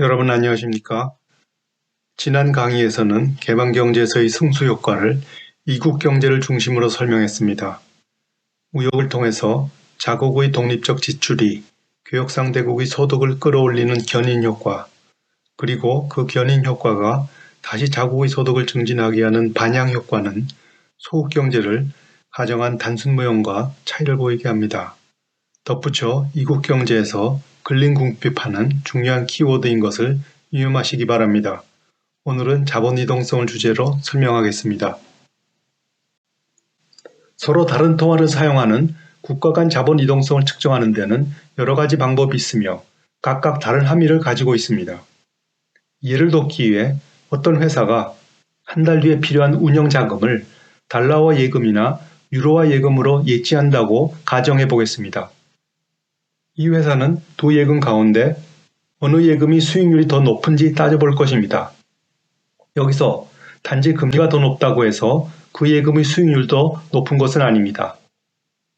여러분 안녕하십니까? 지난 강의에서는 개방경제에서의 승수 효과를 이국경제를 중심으로 설명했습니다. 무역을 통해서 자국의 독립적 지출이 교역상대국의 소득을 끌어올리는 견인효과, 그리고 그 견인효과가 다시 자국의 소득을 증진하게 하는 반향효과는 소국경제를 가정한 단순무역과 차이를 보이게 합니다. 덧붙여 이국경제에서 근린궁핍하는 중요한 키워드인 것을 유념하시기 바랍니다. 오늘은 자본이동성을 주제로 설명하겠습니다. 서로 다른 통화를 사용하는 국가 간 자본이동성을 측정하는 데는 여러 가지 방법이 있으며 각각 다른 함의를 가지고 있습니다. 예를 돕기 위해 어떤 회사가 한 달 뒤에 필요한 운영 자금을 달러화 예금이나 유로화 예금으로 예치한다고 가정해 보겠습니다. 이 회사는 두 예금 가운데 어느 예금이 수익률이 더 높은지 따져볼 것입니다. 여기서 단지 금리가 더 높다고 해서 그 예금의 수익률도 높은 것은 아닙니다.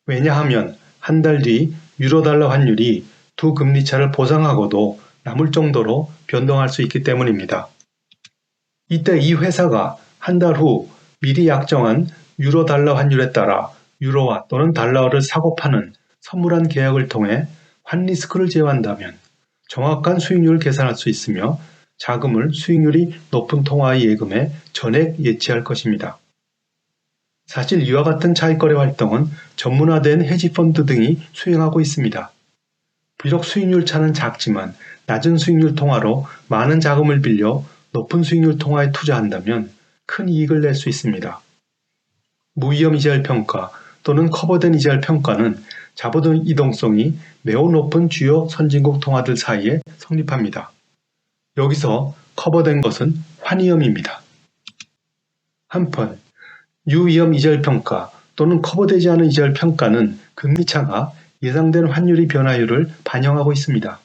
왜냐하면 한 달 뒤 유로달러 환율이 두 금리 차를 보상하고도 남을 정도로 변동할 수 있기 때문입니다. 이때 이 회사가 한 달 후 미리 약정한 유로달러 환율에 따라 유로화 또는 달러를 사고 파는 선물한 계약을 통해 환리스크를 제어한다면 정확한 수익률을 계산할 수 있으며 자금을 수익률이 높은 통화의 예금에 전액 예치할 것입니다. 사실 이와 같은 차익거래 활동은 전문화된 헤지펀드 등이 수행하고 있습니다. 비록 수익률 차는 작지만 낮은 수익률 통화로 많은 자금을 빌려 높은 수익률 통화에 투자한다면 큰 이익을 낼 수 있습니다. 무위험 이자율 평가 또는 커버된 이자율 평가는 자본 이동성이 매우 높은 주요 선진국 통화들 사이에 성립합니다. 여기서 커버된 것은 환위험입니다. 한편 유위험 이자율 평가 또는 커버되지 않은 이자율 평가는 금리차가 예상된 환율의 변화율을 반영하고 있습니다.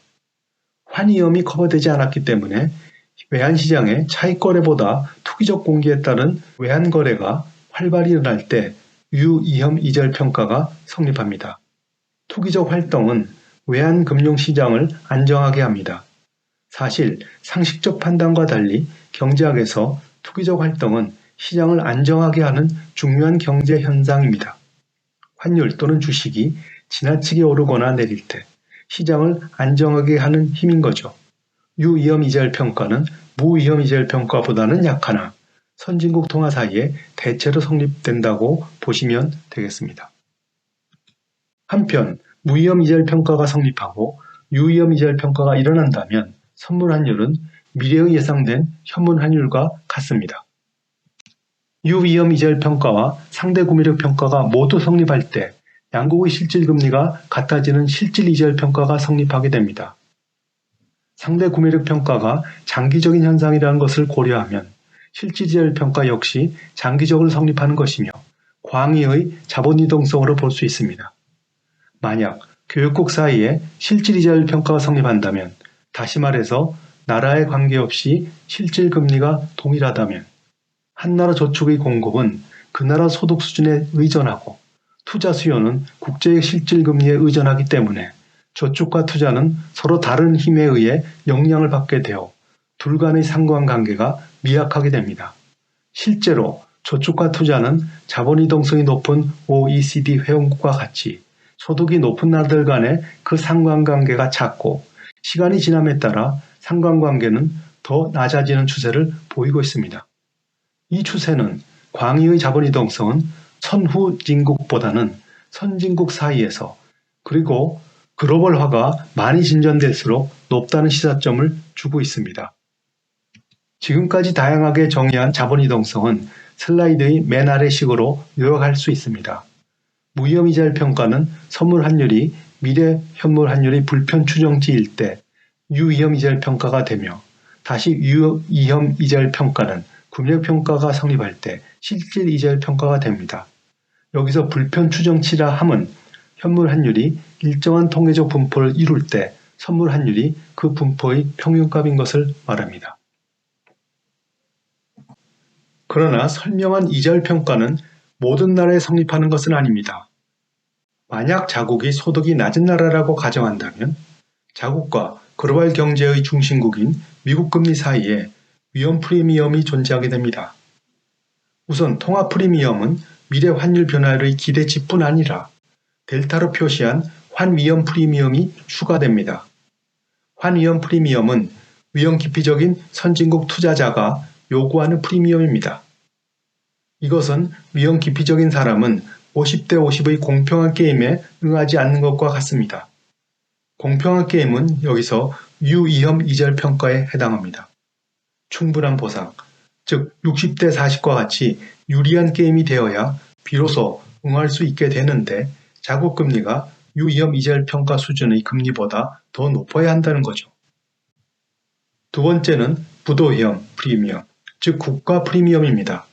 환위험이 커버되지 않았기 때문에 외환시장의 차익거래보다 투기적 공기에 따른 외환거래가 활발히 일어날 때 유위험 이자율 평가가 성립합니다. 투기적 활동은 외환금융시장을 안정하게 합니다. 사실 상식적 판단과 달리 경제학에서 투기적 활동은 시장을 안정하게 하는 중요한 경제 현상입니다. 환율 또는 주식이 지나치게 오르거나 내릴 때 시장을 안정하게 하는 힘인 거죠. 유위험 이자율 평가는 무위험 이자율 평가보다는 약하나 선진국 통화 사이에 대체로 성립된다고 보시면 되겠습니다. 한편 무위험 이자율 평가가 성립하고 유위험 이자율 평가가 일어난다면 선물 환율은 미래의 예상된 현물 환율과 같습니다. 유위험 이자율 평가와 상대 구매력 평가가 모두 성립할 때 양국의 실질 금리가 같아지는 실질 이자율 평가가 성립하게 됩니다. 상대 구매력 평가가 장기적인 현상이라는 것을 고려하면 실질 이자율 평가 역시 장기적으로 성립하는 것이며 광의의 자본이동성으로 볼 수 있습니다. 만약 교역국 사이에 실질 이자율 평가가 성립한다면, 다시 말해서 나라에 관계없이 실질 금리가 동일하다면 한 나라 저축의 공급은 그 나라 소득 수준에 의존하고 투자 수요는 국제의 실질 금리에 의존하기 때문에 저축과 투자는 서로 다른 힘에 의해 영향을 받게 되어 둘 간의 상관관계가 미약하게 됩니다. 실제로 저축과 투자는 자본이동성이 높은 OECD 회원국과 같이 소득이 높은 나라들 간의 그 상관관계가 작고 시간이 지남에 따라 상관관계는 더 낮아지는 추세를 보이고 있습니다. 이 추세는 광의의 자본이동성은 선후진국보다는 선진국 사이에서 그리고 글로벌화가 많이 진전될수록 높다는 시사점을 주고 있습니다. 지금까지 다양하게 정의한 자본이동성은 슬라이드의 맨 아래 식으로 요약할 수 있습니다. 무위험 이자율 평가는 선물 환율이 미래 현물 환율의 불편 추정치일 때 유위험 이자율 평가가 되며, 다시 유위험 이자율 평가는 구매력 평가가 성립할 때 실질 이자율 평가가 됩니다. 여기서 불편 추정치라 함은 현물 환율이 일정한 통계적 분포를 이룰 때 선물 환율이 그 분포의 평균값인 것을 말합니다. 그러나 설명한 이자율 평가는 모든 나라에 성립하는 것은 아닙니다. 만약 자국이 소득이 낮은 나라라고 가정한다면 자국과 글로벌 경제의 중심국인 미국 금리 사이에 위험 프리미엄이 존재하게 됩니다. 우선 통화 프리미엄은 미래 환율 변화의 기대치뿐 아니라 델타로 표시한 환위험 프리미엄이 추가됩니다. 환위험 프리미엄은 위험 깊이적인 선진국 투자자가 요구하는 프리미엄입니다. 이것은 위험 깊이적인 사람은 50대 50의 공평한 게임에 응하지 않는 것과 같습니다. 공평한 게임은 여기서 유위험 이절 평가에 해당합니다. 충분한 보상, 즉 60대 40과 같이 유리한 게임이 되어야 비로소 응할 수 있게 되는데 자국금리가 유위험 이절 평가 수준의 금리보다 더 높아야 한다는 거죠. 두 번째는 부도위험 프리미엄, 즉 국가 프리미엄입니다.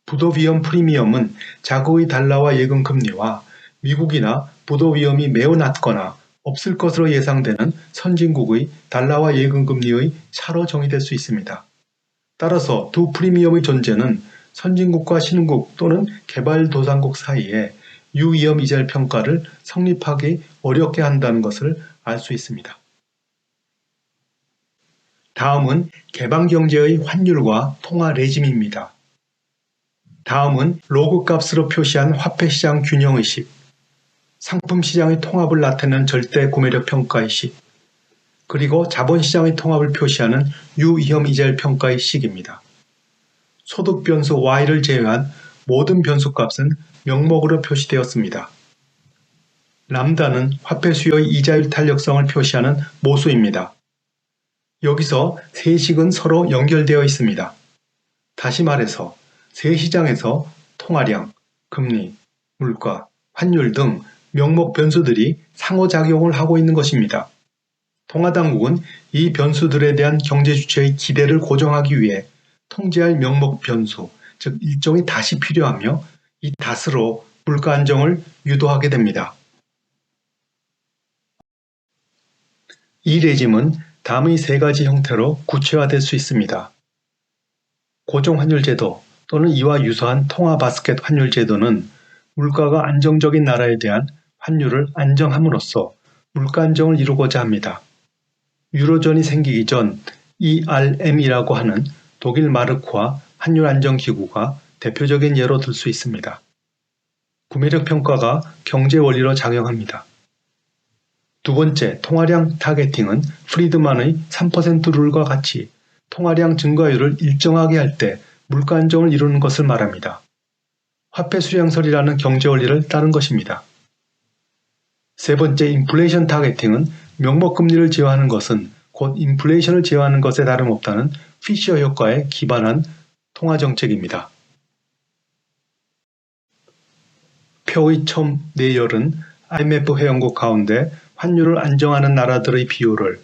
부도위험 프리미엄은 자국의 달러화 예금 금리와 미국이나 부도위험이 매우 낮거나 없을 것으로 예상되는 선진국의 달러화 예금 금리의 차로 정의될 수 있습니다. 따라서 두 프리미엄의 존재는 선진국과 신흥국 또는 개발도상국 사이에 유위험 이절 평가를 성립하기 어렵게 한다는 것을 알 수 있습니다. 다음은 개방경제의 환율과 통화 레짐입니다. 다음은 로그 값으로 표시한 화폐시장 균형의식, 상품시장의 통합을 나타내는 절대 구매력 평가의식, 그리고 자본시장의 통합을 표시하는 유위험 이절 평가의 식입니다. 소득 변수 Y를 제외한 모든 변수값은 명목으로 표시되었습니다. 람다는 화폐 수요의 이자율 탄력성을 표시하는 모수입니다. 여기서 세 식은 서로 연결되어 있습니다. 다시 말해서 세 시장에서 통화량, 금리, 물가, 환율 등 명목 변수들이 상호작용을 하고 있는 것입니다. 통화당국은 이 변수들에 대한 경제 주체의 기대를 고정하기 위해 통제할 명목 변수, 즉 일종의 닷이 필요하며 이 닷으로 물가 안정을 유도하게 됩니다. 이 레짐은 다음의 세 가지 형태로 구체화될 수 있습니다. 고정환율제도 또는 이와 유사한 통화바스켓 환율제도는 물가가 안정적인 나라에 대한 환율을 안정함으로써 물가 안정을 이루고자 합니다. 유로존이 생기기 전 ERM이라고 하는 독일 마르크화 환율 안정기구가 대표적인 예로 들 수 있습니다. 구매력 평가가 경제 원리로 작용합니다. 두 번째, 통화량 타겟팅은 프리드만의 3% 룰과 같이 통화량 증가율을 일정하게 할 때 물가 안정을 이루는 것을 말합니다. 화폐 수량설이라는 경제 원리를 따른 것입니다. 세 번째, 인플레이션 타겟팅은 명목 금리를 제어하는 것은 곧 인플레이션을 제어하는 것에 다름없다는 피셔 효과에 기반한 통화 정책입니다. 표의 첨 내열은 IMF 회원국 가운데 환율을 안정하는 나라들의 비율을,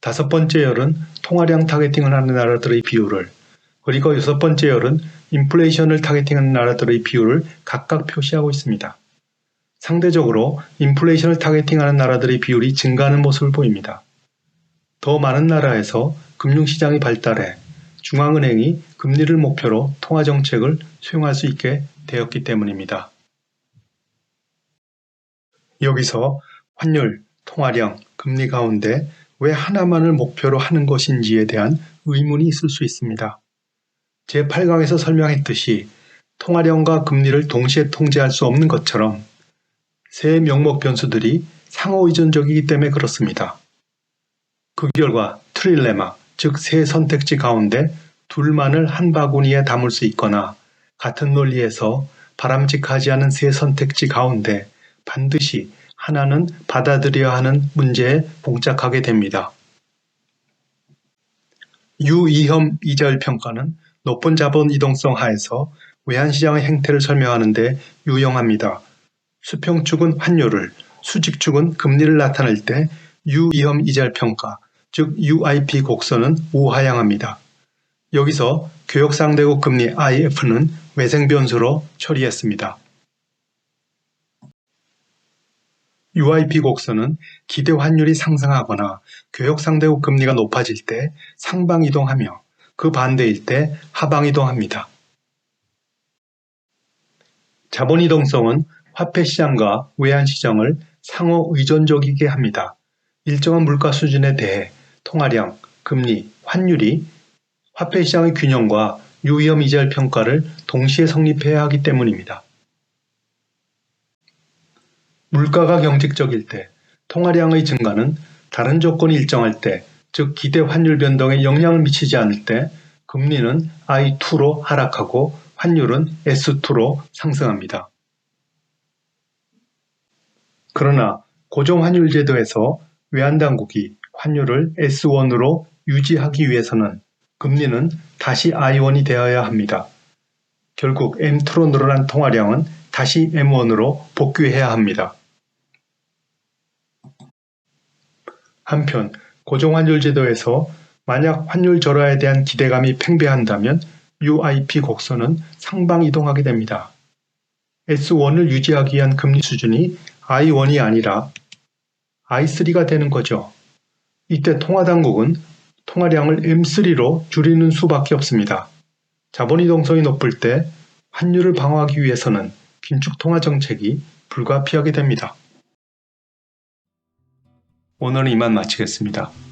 다섯 번째 열은 통화량 타겟팅을 하는 나라들의 비율을, 그리고 여섯 번째 열은 인플레이션을 타겟팅하는 나라들의 비율을 각각 표시하고 있습니다. 상대적으로 인플레이션을 타겟팅하는 나라들의 비율이 증가하는 모습을 보입니다. 더 많은 나라에서 금융시장이 발달해 중앙은행이 금리를 목표로 통화정책을 수용할 수 있게 되었기 때문입니다. 여기서 환율, 통화량, 금리 가운데 왜 하나만을 목표로 하는 것인지에 대한 의문이 있을 수 있습니다. 제8강에서 설명했듯이 통화량과 금리를 동시에 통제할 수 없는 것처럼 세 명목 변수들이 상호 의존적이기 때문에 그렇습니다. 그 결과 트릴레마, 즉 세 선택지 가운데 둘만을 한 바구니에 담을 수 있거나 같은 논리에서 바람직하지 않은 세 선택지 가운데 반드시 하나는 받아들여야 하는 문제에 봉착하게 됩니다. 유위험 이절 평가는 높은 자본 이동성 하에서 외환시장의 행태를 설명하는 데 유용합니다. 수평축은 환율을, 수직축은 금리를 나타낼 때 유위험 이절 평가, 즉 UIP 곡선은 우하향합니다. 여기서 교역상대국 금리 IF는 외생변수로 처리했습니다. UIP 곡선은 기대 환율이 상승하거나 교역상대국 금리가 높아질 때 상방이동하며 그 반대일 때 하방이동합니다. 자본이동성은 화폐시장과 외환시장을 상호 의존적이게 합니다. 일정한 물가 수준에 대해 통화량, 금리, 환율이 화폐시장의 균형과 유의엄 이자율 평가를 동시에 성립해야 하기 때문입니다. 물가가 경직적일 때 통화량의 증가는 다른 조건이 일정할 때, 즉 기대 환율 변동에 영향을 미치지 않을 때 금리는 I2로 하락하고 환율은 S2로 상승합니다. 그러나 고정환율 제도에서 외환당국이 환율을 S1으로 유지하기 위해서는 금리는 다시 I1이 되어야 합니다. 결국 M2로 늘어난 통화량은 다시 M1으로 복귀해야 합니다. 한편 고정환율 제도에서 만약 환율 절하에 대한 기대감이 팽배한다면 UIP 곡선은 상방 이동하게 됩니다. S1을 유지하기 위한 금리 수준이 I1이 아니라 I3가 되는 거죠. 이때 통화당국은 통화량을 M3로 줄이는 수밖에 없습니다. 자본이동성이 높을 때 환율을 방어하기 위해서는 긴축통화 정책이 불가피하게 됩니다. 오늘은 이만 마치겠습니다.